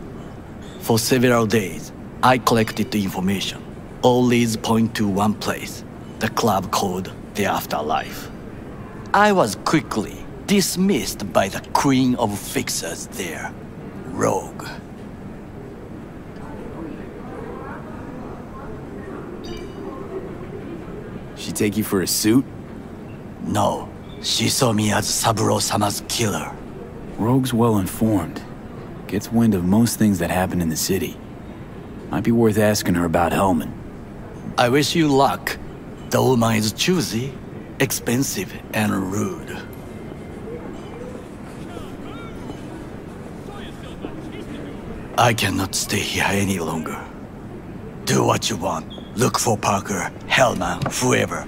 For several days, I collected the information. All leads point to one place, the club called the Afterlife. I was quickly dismissed by the queen of fixers there, Rogue. She take you for a suit? No, she saw me as Saburo-sama's killer. Rogue's well informed. Gets wind of most things that happen in the city. Might be worth asking her about Hellman. I wish you luck. The woman is choosy, expensive, and rude. I cannot stay here any longer. Do what you want. Look for Parker, Hellman, whoever.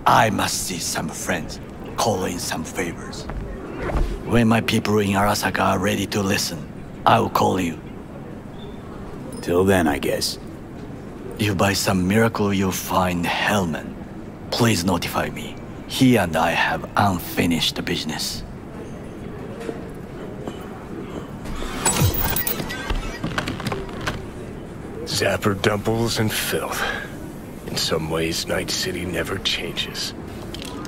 I must see some friends, call in some favors. When my people in Arasaka are ready to listen, I will call you. Till then, I guess. If by some miracle you find Hellman, please notify me. He and I have unfinished business. Zapper dumples and filth. In some ways, Night City never changes.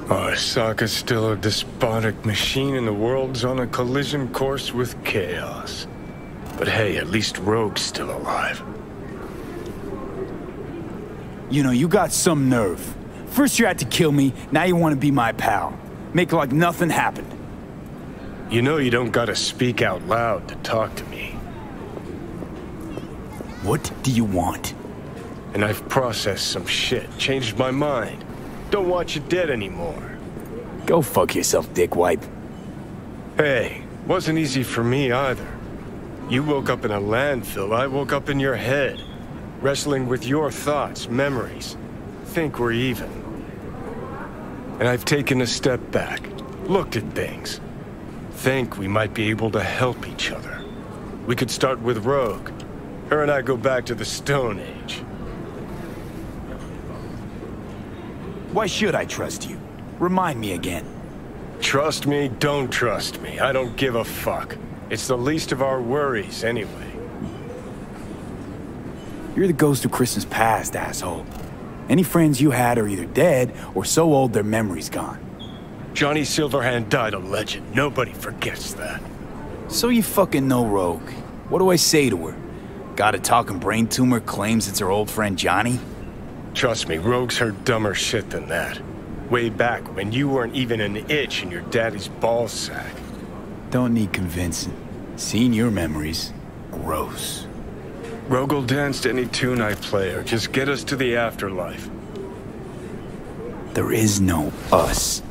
Arasaka's still a despotic machine and the world's on a collision course with chaos. But hey, at least Rogue's still alive. You know, you got some nerve. First you had to kill me, now you want to be my pal. Make like nothing happened. You know you don't gotta speak out loud to talk to me. What do you want? And I've processed some shit, changed my mind. Don't want you dead anymore. Go fuck yourself, dickwipe. Hey, wasn't easy for me either. You woke up in a landfill, I woke up in your head. Wrestling with your thoughts, memories. Think we're even. And I've taken a step back, looked at things. Think we might be able to help each other. We could start with Rogue. Her and I go back to the Stone Age. Why should I trust you? Remind me again. Trust me, don't trust me. I don't give a fuck. It's the least of our worries, anyway. You're the ghost of Christmas past, asshole. Any friends you had are either dead or so old their memory's gone. Johnny Silverhand died a legend. Nobody forgets that. So you fucking know Rogue. What do I say to her? Got a talking brain tumor, claims it's her old friend Johnny? Trust me, Rogue's heard dumber shit than that. Way back when you weren't even an itch in your daddy's ballsack. Don't need convincing. Seeing your memories, gross. Rogue will dance to any tune I play her. Just get us to the afterlife. There is no us.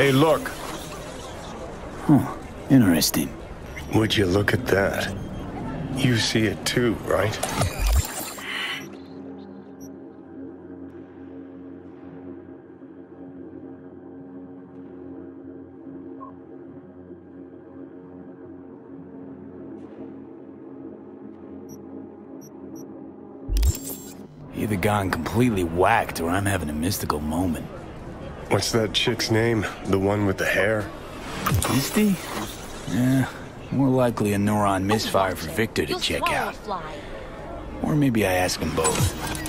Hey, look. Huh. Interesting. Would you look at that? You see it too, right? Either gone completely whacked or I'm having a mystical moment. What's that chick's name? The one with the hair? Misty? Yeah, more likely a neuron misfire for Victor to check out. Or maybe I ask them both.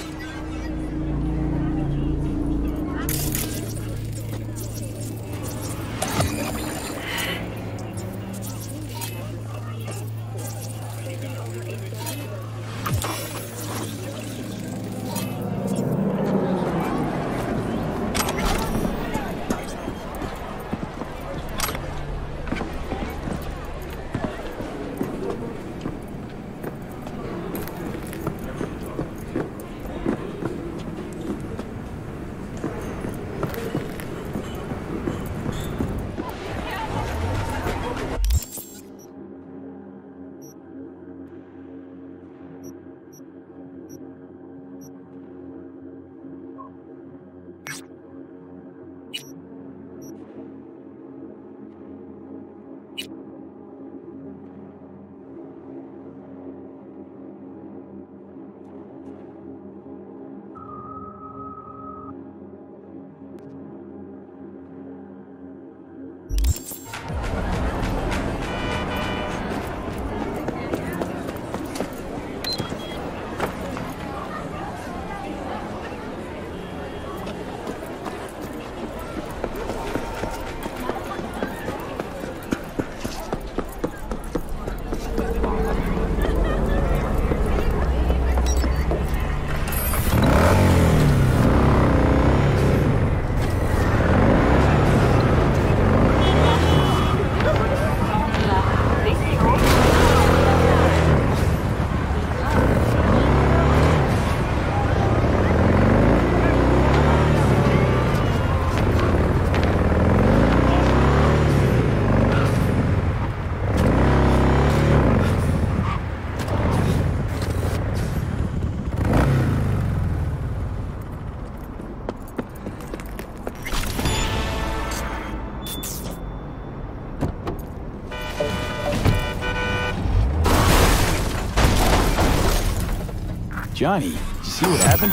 Johnny, did you see what happened?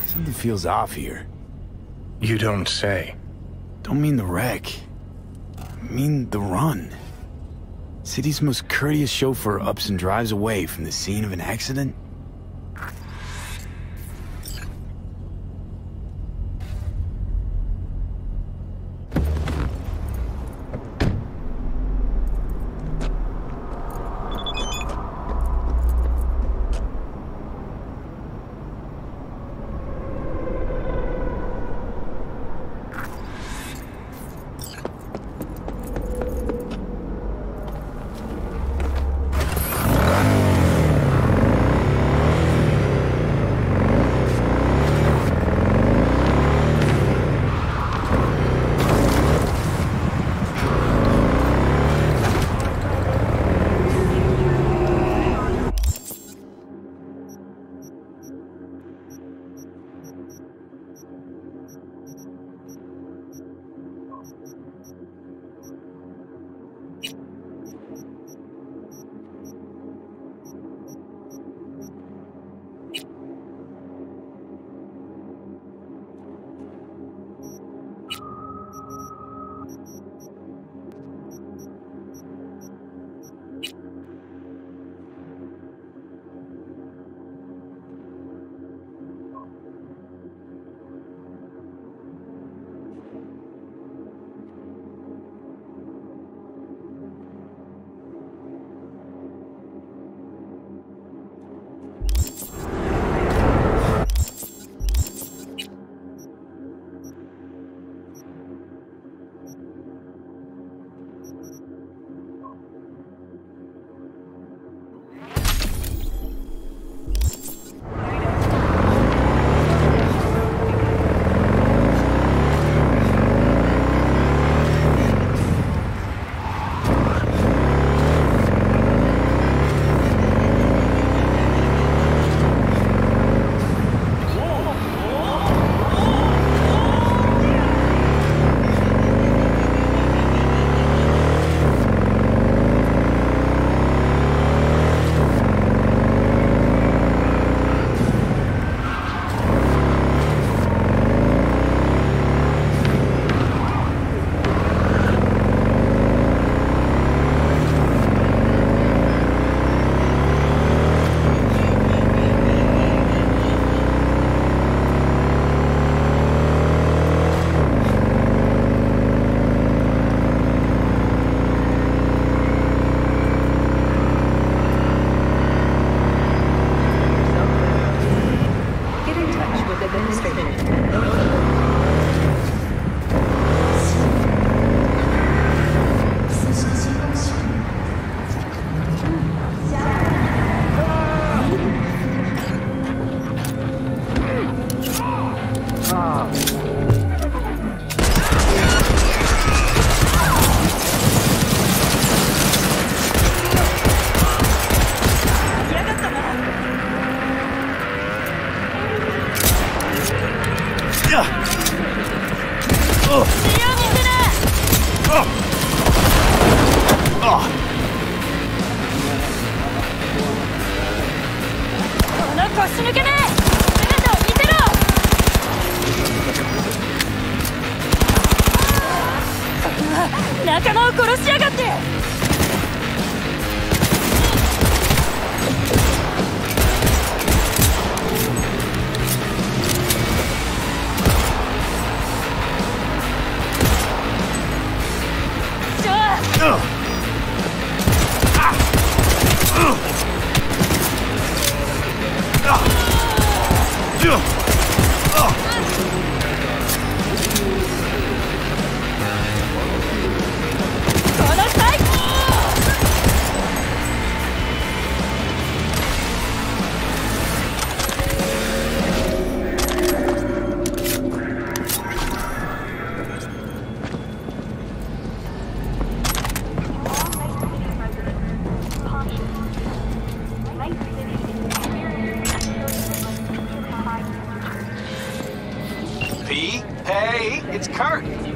Something feels off here. You don't say. Don't mean the wreck. I mean the run. City's most courteous chauffeur ups and drives away from the scene of an accident.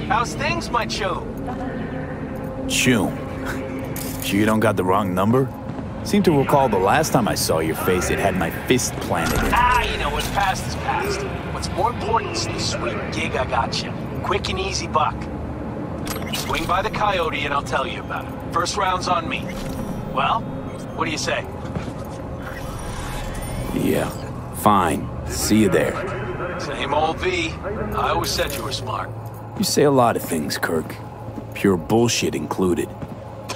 How's things, my chum? Chum? Sure you don't got the wrong number? Seem to recall the last time I saw your face, it had my fist planted in it. You know, what's past is past. What's more important is the sweet gig I got you. Quick and easy buck. Swing by the Coyote and I'll tell you about it. First round's on me. Well, what do you say? Yeah, fine. See you there. Same old V. I always said you were smart. You say a lot of things, Kirk. Pure bullshit included.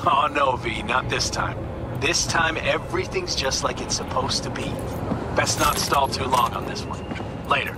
Oh no, V, not this time. This time everything's just like it's supposed to be. Best not stall too long on this one. Later.